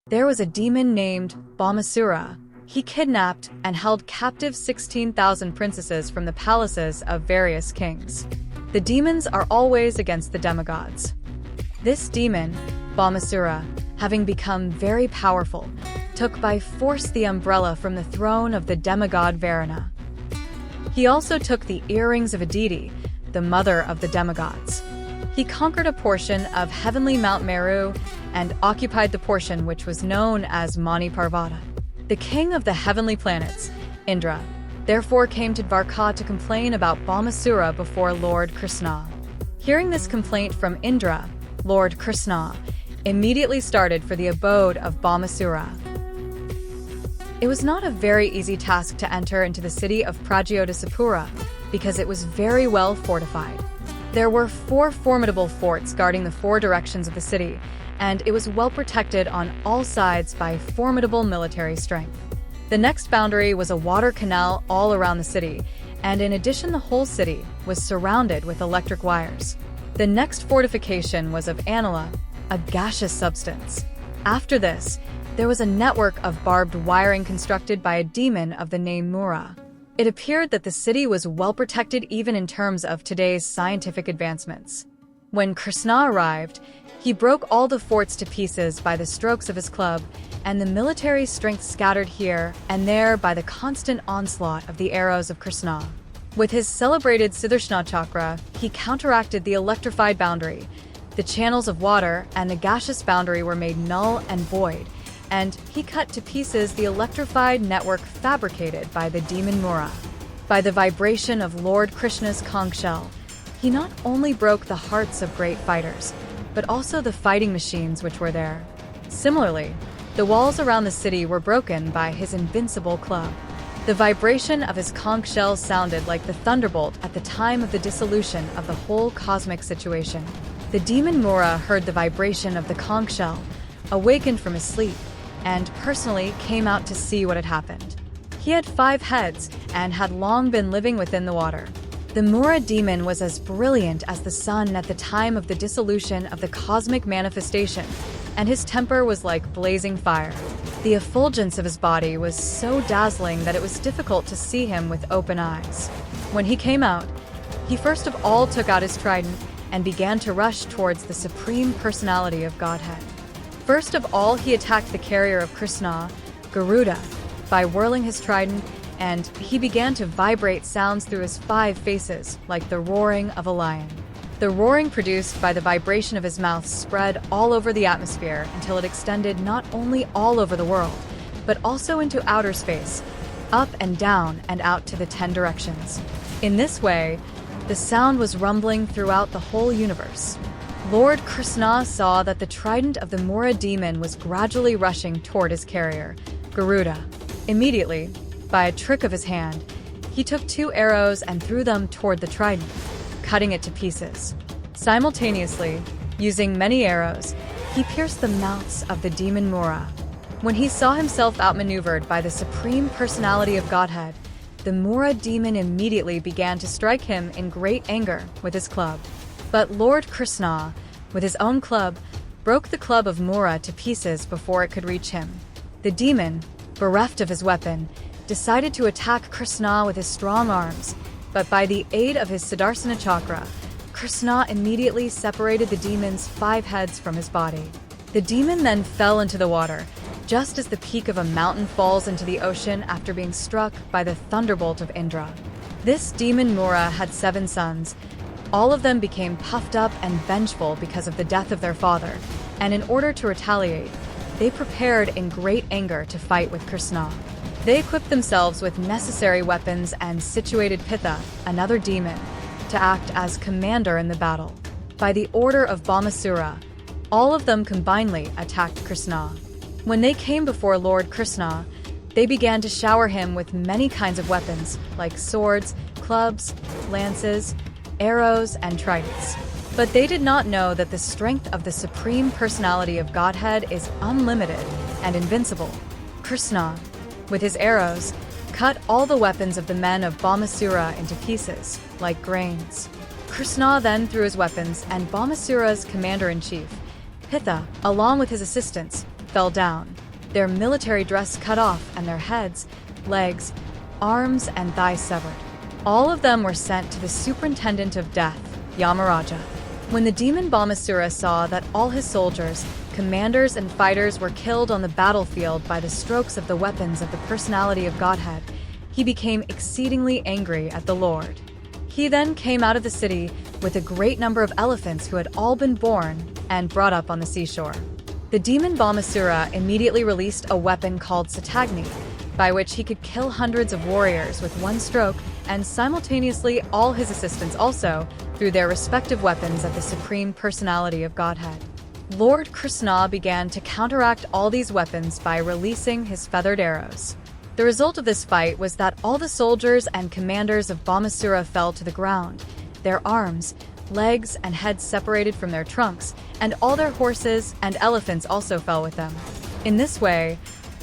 there was a demon named Baumasura. He kidnapped and held captive 16,000 princesses from the palaces of various kings. The demons are always against the demigods. This demon, Baumasura, having become very powerful, took by force the umbrella from the throne of the demigod Varuna. He also took the earrings of Aditi, the mother of the demigods. He conquered a portion of heavenly Mount Meru and occupied the portion which was known as Mani Parvata. The king of the heavenly planets, Indra, therefore came to Dwarka to complain about Baumasura before Lord Krishna. Hearing this complaint from Indra, Lord Krishna immediately started for the abode of Baumasura. It was not a very easy task to enter into the city of Pragyodasapura because it was very well fortified. There were 4 formidable forts guarding the 4 directions of the city, and it was well protected on all sides by formidable military strength. The next boundary was a water canal all around the city, and in addition the whole city was surrounded with electric wires. The next fortification was of anila, a gaseous substance. After this, there was a network of barbed wiring constructed by a demon of the name Mura. It appeared that the city was well protected even in terms of today's scientific advancements. When Krishna arrived, he broke all the forts to pieces by the strokes of his club, and the military strength scattered here and there by the constant onslaught of the arrows of Krishna. With his celebrated Sudarshana chakra, he counteracted the electrified boundary. The channels of water and the gaseous boundary were made null and void, and he cut to pieces the electrified network fabricated by the demon Mura. By the vibration of Lord Krishna's conch shell, he not only broke the hearts of great fighters, but also the fighting machines which were there. Similarly, the walls around the city were broken by his invincible club. The vibration of his conch shell sounded like the thunderbolt at the time of the dissolution of the whole cosmic situation. The demon Mura heard the vibration of the conch shell, awakened from his sleep, and personally came out to see what had happened. He had 5 heads and had long been living within the water. The Mura demon was as brilliant as the sun at the time of the dissolution of the cosmic manifestation, and his temper was like blazing fire. The effulgence of his body was so dazzling that it was difficult to see him with open eyes. When he came out, he first of all took out his trident and began to rush towards the Supreme Personality of Godhead. First of all, he attacked the carrier of Krishna, Garuda, by whirling his trident, and he began to vibrate sounds through his 5 faces, like the roaring of a lion. The roaring produced by the vibration of his mouth spread all over the atmosphere until it extended not only all over the world, but also into outer space, up and down and out to the 10 directions. In this way, the sound was rumbling throughout the whole universe. Lord Krishna saw that the trident of the Mura demon was gradually rushing toward his carrier, Garuda. Immediately, by a trick of his hand, he took 2 arrows and threw them toward the trident, cutting it to pieces. Simultaneously, using many arrows, he pierced the mouths of the demon Mura. When he saw himself outmaneuvered by the Supreme Personality of Godhead, the Mura demon immediately began to strike him in great anger with his club. But Lord Krishna, with his own club, broke the club of Mura to pieces before it could reach him. The demon, bereft of his weapon, decided to attack Krishna with his strong arms, but by the aid of his Sudarsana chakra, Krishna immediately separated the demon's 5 heads from his body. The demon then fell into the water, just as the peak of a mountain falls into the ocean after being struck by the thunderbolt of Indra. This demon Mura had 7 sons. All of them became puffed up and vengeful because of the death of their father, and in order to retaliate, they prepared in great anger to fight with Krishna. They equipped themselves with necessary weapons and situated Pitha, another demon, to act as commander in the battle. By the order of Baumasura, all of them combinedly attacked Krishna. When they came before Lord Krishna, they began to shower him with many kinds of weapons, like swords, clubs, lances, arrows, and tridents. But they did not know that the strength of the Supreme Personality of Godhead is unlimited and invincible. Krishna, with his arrows, cut all the weapons of the men of Baumasura into pieces, like grains. Krishna then threw his weapons, and Baumasura's commander-in-chief, Pitha, along with his assistants, fell down, their military dress cut off and their heads, legs, arms, and thighs severed. All of them were sent to the superintendent of death, Yamaraja. When the demon Baumasura saw that all his soldiers, commanders, and fighters were killed on the battlefield by the strokes of the weapons of the personality of Godhead, he became exceedingly angry at the Lord. He then came out of the city with a great number of elephants who had all been born and brought up on the seashore. The demon Baumasura immediately released a weapon called Satagni, by which he could kill hundreds of warriors with one stroke, and simultaneously all his assistants also, through their respective weapons of the Supreme Personality of Godhead. Lord Krishna began to counteract all these weapons by releasing his feathered arrows. The result of this fight was that all the soldiers and commanders of Baumasura fell to the ground, their arms, legs, and heads separated from their trunks, and all their horses and elephants also fell with them. In this way,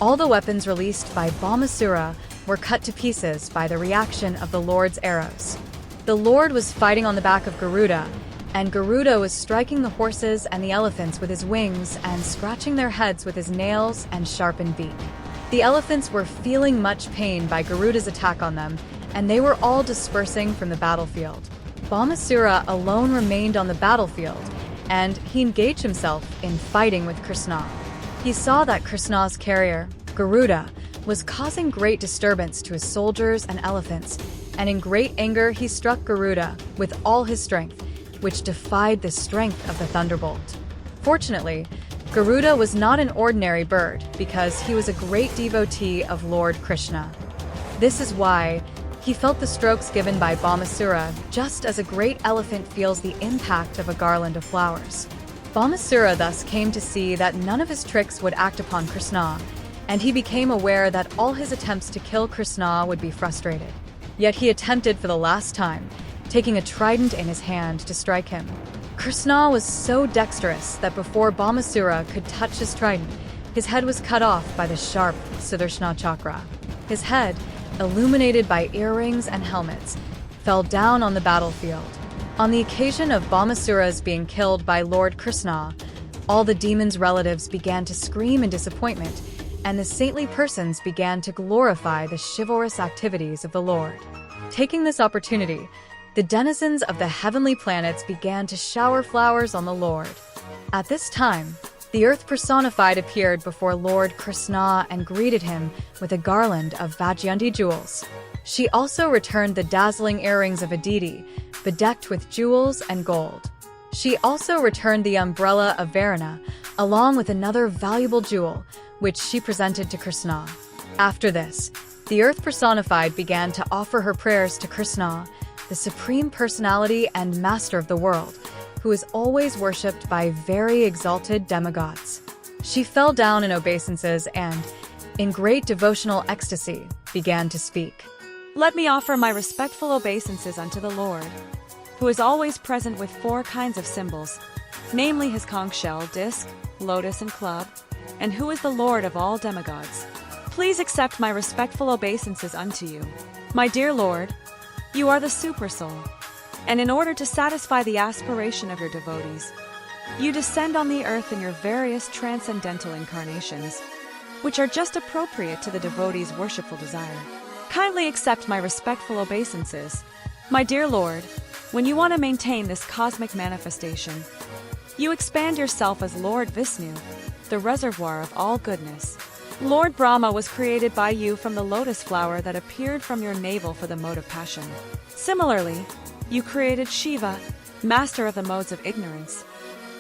all the weapons released by Baumasura were cut to pieces by the reaction of the Lord's arrows. The Lord was fighting on the back of Garuda, and Garuda was striking the horses and the elephants with his wings and scratching their heads with his nails and sharpened beak. The elephants were feeling much pain by Garuda's attack on them, and they were all dispersing from the battlefield. Baumasura alone remained on the battlefield, and he engaged himself in fighting with Krishna. He saw that Krishna's carrier, Garuda, was causing great disturbance to his soldiers and elephants, and in great anger he struck Garuda with all his strength, which defied the strength of the thunderbolt. Fortunately, Garuda was not an ordinary bird because he was a great devotee of Lord Krishna. This is why he felt the strokes given by Baumasura just as a great elephant feels the impact of a garland of flowers. Baumasura thus came to see that none of his tricks would act upon Krishna, and he became aware that all his attempts to kill Krishna would be frustrated. Yet he attempted for the last time, taking a trident in his hand to strike him. Krishna was so dexterous that before Baumasura could touch his trident, his head was cut off by the sharp Sudarshana chakra. His head, illuminated by earrings and helmets, fell down on the battlefield. On the occasion of Baumasura's being killed by Lord Krishna, all the demon's relatives began to scream in disappointment, and the saintly persons began to glorify the chivalrous activities of the Lord. Taking this opportunity, the denizens of the heavenly planets began to shower flowers on the Lord. At this time, the earth personified appeared before Lord Krishna and greeted him with a garland of Vajjayanti jewels. She also returned the dazzling earrings of Aditi, bedecked with jewels and gold. She also returned the umbrella of Varuna, along with another valuable jewel, which she presented to Krishna. After this, the earth personified began to offer her prayers to Krishna, the Supreme Personality and Master of the world, who is always worshipped by very exalted demigods. She fell down in obeisances and, in great devotional ecstasy, began to speak. Let me offer my respectful obeisances unto the Lord, who is always present with 4 kinds of symbols, namely his conch shell, disc, lotus, and club, and who is the Lord of all demigods. Please accept my respectful obeisances unto you. My dear Lord, you are the Supersoul, and in order to satisfy the aspiration of your devotees, you descend on the earth in your various transcendental incarnations, which are just appropriate to the devotee's worshipful desire. Kindly accept my respectful obeisances. My dear Lord, when you want to maintain this cosmic manifestation, you expand yourself as Lord Vishnu, the reservoir of all goodness. Lord Brahma was created by you from the lotus flower that appeared from your navel for the mode of passion. Similarly, you created Shiva, master of the modes of ignorance,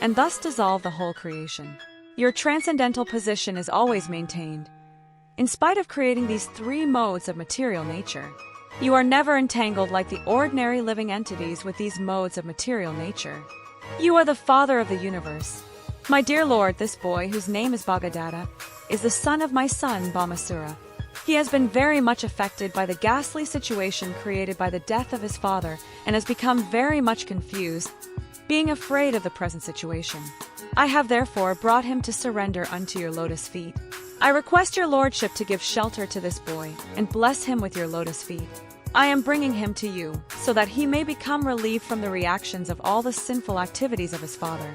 and thus dissolved the whole creation. Your transcendental position is always maintained. In spite of creating these 3 modes of material nature, you are never entangled like the ordinary living entities with these modes of material nature. You are the Father of the universe. My dear Lord, this boy, whose name is Bhagadata, is the son of my son, Baumasura. He has been very much affected by the ghastly situation created by the death of his father and has become very much confused, being afraid of the present situation. I have therefore brought him to surrender unto your lotus feet. I request your lordship to give shelter to this boy and bless him with your lotus feet. I am bringing him to you so that he may become relieved from the reactions of all the sinful activities of his father.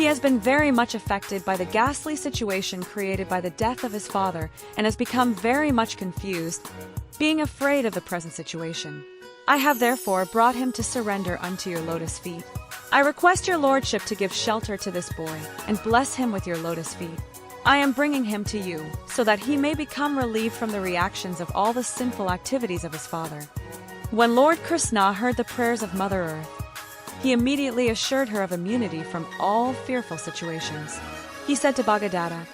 He has been very much affected by the ghastly situation created by the death of his father and has become very much confused, being afraid of the present situation. I have therefore brought him to surrender unto your lotus feet. I request your lordship to give shelter to this boy and bless him with your lotus feet. I am bringing him to you so that he may become relieved from the reactions of all the sinful activities of his father. When Lord Krishna heard the prayers of Mother Earth, he immediately assured her of immunity from all fearful situations. He said to Bhagadata,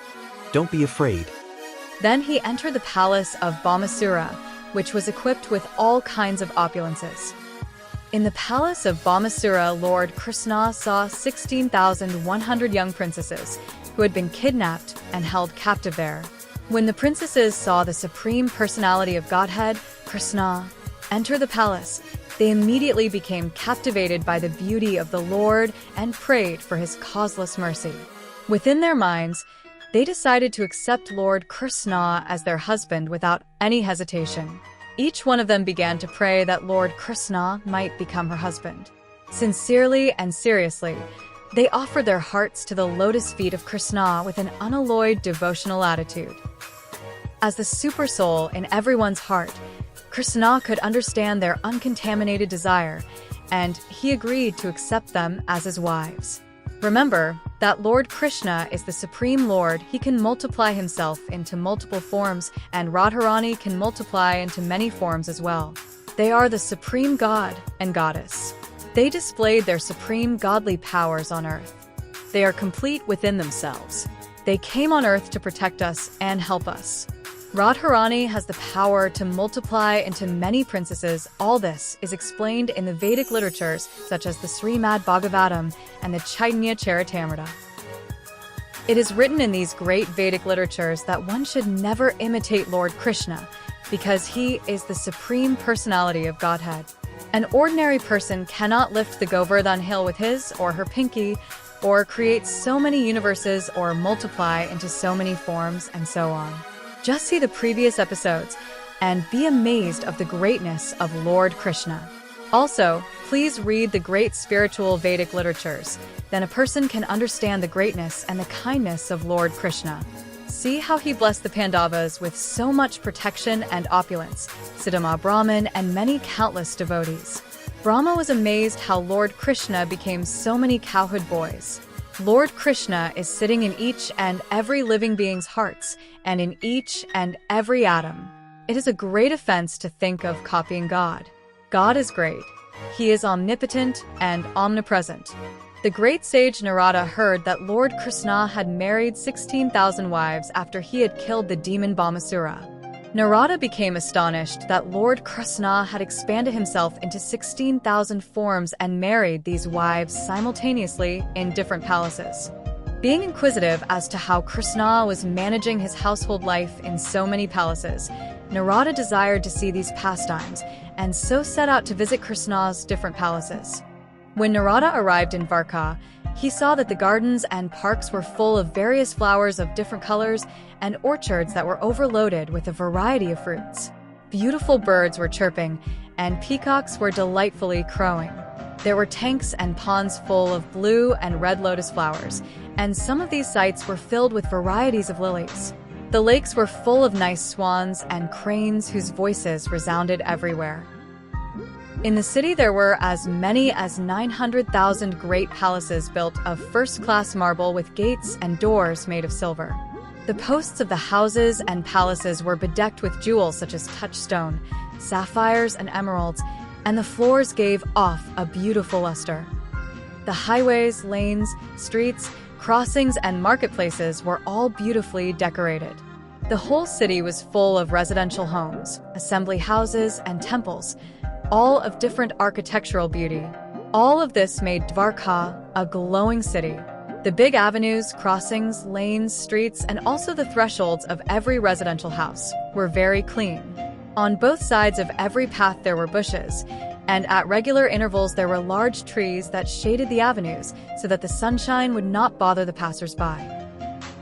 "Don't be afraid." Then he entered the palace of Baumasura, which was equipped with all kinds of opulences. In the palace of Baumasura, Lord Krishna saw 16,100 young princesses who had been kidnapped and held captive there. When the princesses saw the Supreme Personality of Godhead, Krishna, enter the palace, they immediately became captivated by the beauty of the Lord and prayed for his causeless mercy. Within their minds, they decided to accept Lord Krishna as their husband without any hesitation. Each one of them began to pray that Lord Krishna might become her husband. Sincerely and seriously, they offered their hearts to the lotus feet of Krishna with an unalloyed devotional attitude. As the super soul in everyone's heart, Krishna could understand their uncontaminated desire, and he agreed to accept them as his wives. Remember that Lord Krishna is the Supreme Lord. He can multiply himself into multiple forms, and Radharani can multiply into many forms as well. They are the Supreme God and Goddess. They displayed their supreme godly powers on earth. They are complete within themselves. They came on earth to protect us and help us. Radharani has the power to multiply into many princesses. All this is explained in the Vedic literatures such as the Srimad Bhagavatam and the Chaitanya Charitamrita. It is written in these great Vedic literatures that one should never imitate Lord Krishna because he is the Supreme Personality of Godhead. An ordinary person cannot lift the Govardhan hill with his or her pinky, or create so many universes or multiply into so many forms and so on. Just see the previous episodes and be amazed of the greatness of Lord Krishna. Also, please read the great spiritual Vedic literatures. Then a person can understand the greatness and the kindness of Lord Krishna. See how he blessed the Pandavas with so much protection and opulence, Siddhama Brahman and many countless devotees. Brahma was amazed how Lord Krishna became so many cowherd boys. Lord Krishna is sitting in each and every living being's hearts and in each and every atom. It is a great offense to think of copying God. God is great. He is omnipotent and omnipresent. The great sage Narada heard that Lord Krishna had married 16,000 wives after he had killed the demon Baumasura. Narada became astonished that Lord Krishna had expanded himself into 16,000 forms and married these wives simultaneously in different palaces. Being inquisitive as to how Krishna was managing his household life in so many palaces, Narada desired to see these pastimes and so set out to visit Krishna's different palaces. When Narada arrived in Dwarka, he saw that the gardens and parks were full of various flowers of different colors and orchards that were overloaded with a variety of fruits. Beautiful birds were chirping, and peacocks were delightfully crowing. There were tanks and ponds full of blue and red lotus flowers, and some of these sites were filled with varieties of lilies. The lakes were full of nice swans and cranes whose voices resounded everywhere. In the city there were as many as 900,000 great palaces built of first-class marble with gates and doors made of silver. The posts of the houses and palaces were bedecked with jewels such as touchstone, sapphires and emeralds, and the floors gave off a beautiful luster. The highways, lanes, streets, crossings, and marketplaces were all beautifully decorated. The whole city was full of residential homes, assembly houses, and temples, all of different architectural beauty. All of this made Dwarka a glowing city. The big avenues, crossings, lanes, streets, and also the thresholds of every residential house were very clean. On both sides of every path there were bushes, and at regular intervals there were large trees that shaded the avenues so that the sunshine would not bother the passers-by.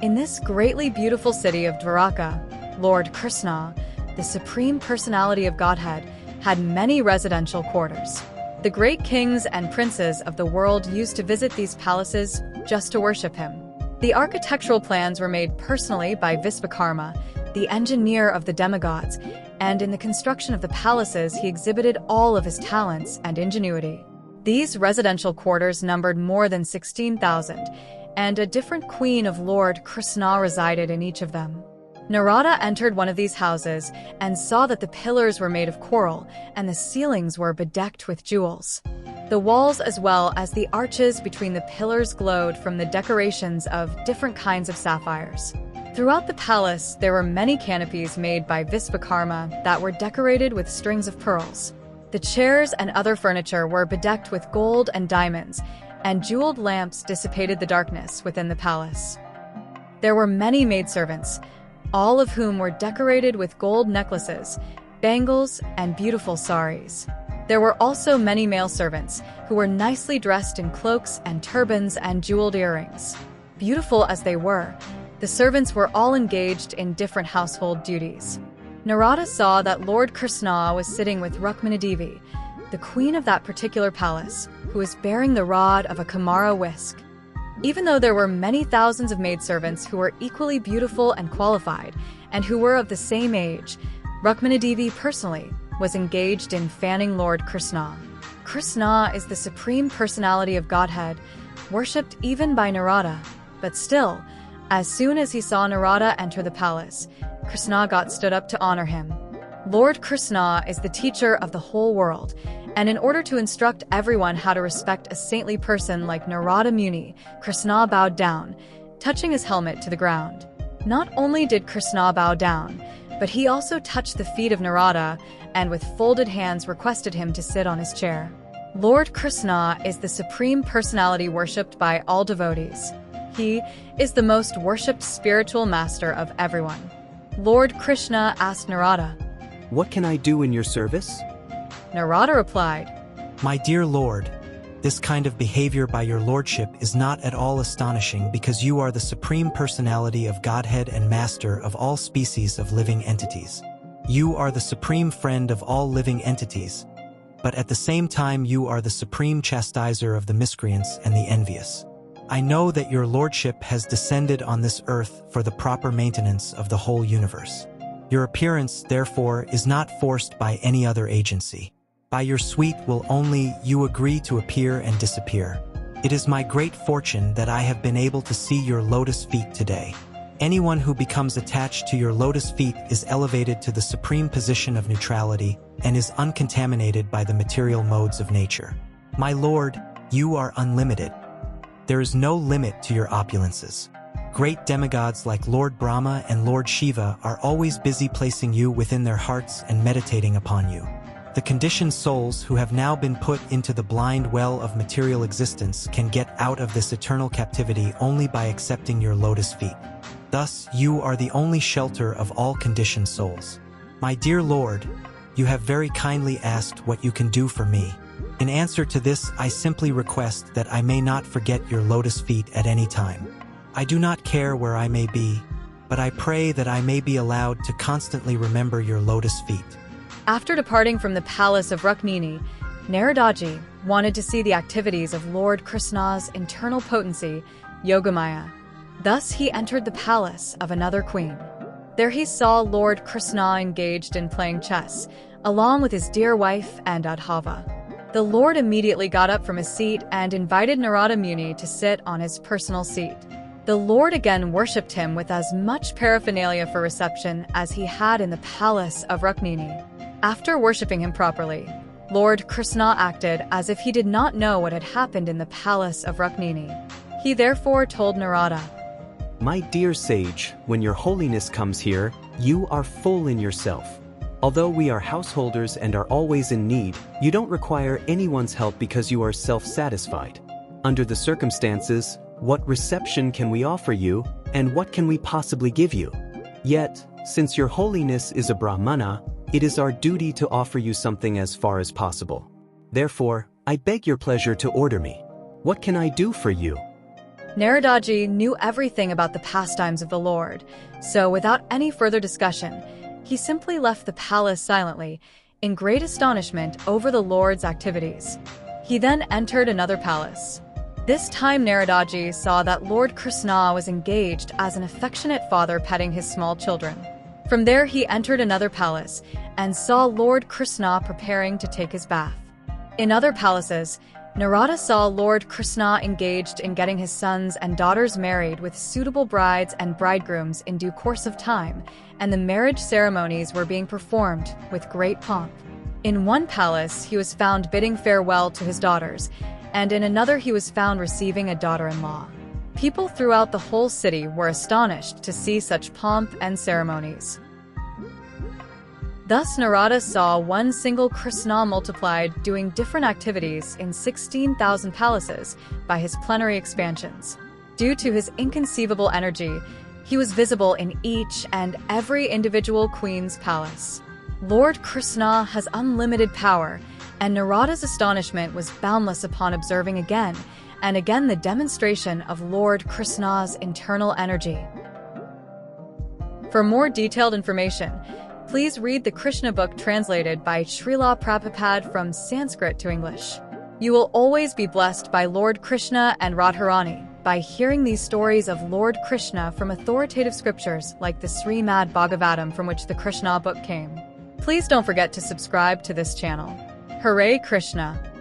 In this greatly beautiful city of Dwarka, Lord Krishna, the Supreme Personality of Godhead, had many residential quarters. The great kings and princes of the world used to visit these palaces just to worship him. The architectural plans were made personally by Vishvakarma, the engineer of the demigods, and in the construction of the palaces he exhibited all of his talents and ingenuity. These residential quarters numbered more than 16,000, and a different queen of Lord Krishna resided in each of them. Narada entered one of these houses and saw that the pillars were made of coral and the ceilings were bedecked with jewels. The walls as well as the arches between the pillars glowed from the decorations of different kinds of sapphires. Throughout the palace, there were many canopies made by Vishvakarma that were decorated with strings of pearls. The chairs and other furniture were bedecked with gold and diamonds, and jeweled lamps dissipated the darkness within the palace. There were many maidservants, all of whom were decorated with gold necklaces, bangles, and beautiful saris. There were also many male servants, who were nicely dressed in cloaks and turbans and jeweled earrings. Beautiful as they were, the servants were all engaged in different household duties. Narada saw that Lord Krishna was sitting with Rukmini Devi, the queen of that particular palace, who was bearing the rod of a Kamara whisk. Even though there were many thousands of maidservants who were equally beautiful and qualified, and who were of the same age, Rukmini Devi personally was engaged in fanning Lord Krishna. Krishna is the supreme personality of Godhead, worshipped even by Narada, but still, as soon as he saw Narada enter the palace, Krishna stood up to honor him. Lord Krishna is the teacher of the whole world, and in order to instruct everyone how to respect a saintly person like Narad Muni, Krishna bowed down, touching his helmet to the ground. Not only did Krishna bow down, but he also touched the feet of Narada and with folded hands requested him to sit on his chair. Lord Krishna is the supreme personality worshipped by all devotees. He is the most worshipped spiritual master of everyone. Lord Krishna asked Narada, "What can I do in your service?" Narada replied, My dear Lord, this kind of behavior by your lordship is not at all astonishing because you are the supreme personality of Godhead and master of all species of living entities. You are the supreme friend of all living entities, but at the same time you are the supreme chastiser of the miscreants and the envious. I know that your lordship has descended on this earth for the proper maintenance of the whole universe. Your appearance, therefore, is not forced by any other agency. By your suite will only you agree to appear and disappear. It is my great fortune that I have been able to see your lotus feet today. Anyone who becomes attached to your lotus feet is elevated to the supreme position of neutrality and is uncontaminated by the material modes of nature. My lord, you are unlimited. There is no limit to your opulences. Great demigods like Lord Brahma and Lord Shiva are always busy placing you within their hearts and meditating upon you. The conditioned souls who have now been put into the blind well of material existence can get out of this eternal captivity only by accepting your lotus feet. Thus, you are the only shelter of all conditioned souls. My dear Lord, you have very kindly asked what you can do for me. In answer to this, I simply request that I may not forget your lotus feet at any time. I do not care where I may be, but I pray that I may be allowed to constantly remember your lotus feet. After departing from the palace of Rukmini, Naradaji wanted to see the activities of Lord Krishna's internal potency, Yogamaya. Thus he entered the palace of another queen. There he saw Lord Krishna engaged in playing chess, along with his dear wife and Adhava. The Lord immediately got up from his seat and invited Narad Muni to sit on his personal seat. The Lord again worshipped him with as much paraphernalia for reception as he had in the palace of Rukmini. After worshipping him properly, Lord Krishna acted as if he did not know what had happened in the palace of Rukmini. He therefore told Narada, "My dear sage, when your holiness comes here, you are full in yourself. Although we are householders and are always in need, you don't require anyone's help because you are self-satisfied. Under the circumstances, what reception can we offer you, and what can we possibly give you? Yet, since your holiness is a Brahmana, it is our duty to offer you something as far as possible. Therefore, I beg your pleasure to order me. What can I do for you?" Naradaji knew everything about the pastimes of the Lord, so without any further discussion, he simply left the palace silently, in great astonishment over the Lord's activities. He then entered another palace. This time Naradaji saw that Lord Krishna was engaged as an affectionate father petting his small children. From there he entered another palace and saw Lord Krishna preparing to take his bath. In other palaces, Narada saw Lord Krishna engaged in getting his sons and daughters married with suitable brides and bridegrooms in due course of time, and the marriage ceremonies were being performed with great pomp. In one palace, he was found bidding farewell to his daughters, and in another he was found receiving a daughter-in-law. People throughout the whole city were astonished to see such pomp and ceremonies. Thus Narada saw one single Krishna multiplied doing different activities in 16,000 palaces by his plenary expansions. Due to his inconceivable energy, he was visible in each and every individual queen's palace. Lord Krishna has unlimited power, and Narada's astonishment was boundless upon observing again and again the demonstration of Lord Krishna's internal energy. For more detailed information, please read the Krishna Book translated by Srila Prabhupada from Sanskrit to English. You will always be blessed by Lord Krishna and Radharani by hearing these stories of Lord Krishna from authoritative scriptures like the Srimad Bhagavatam from which the Krishna Book came. Please don't forget to subscribe to this channel. Hare Krishna!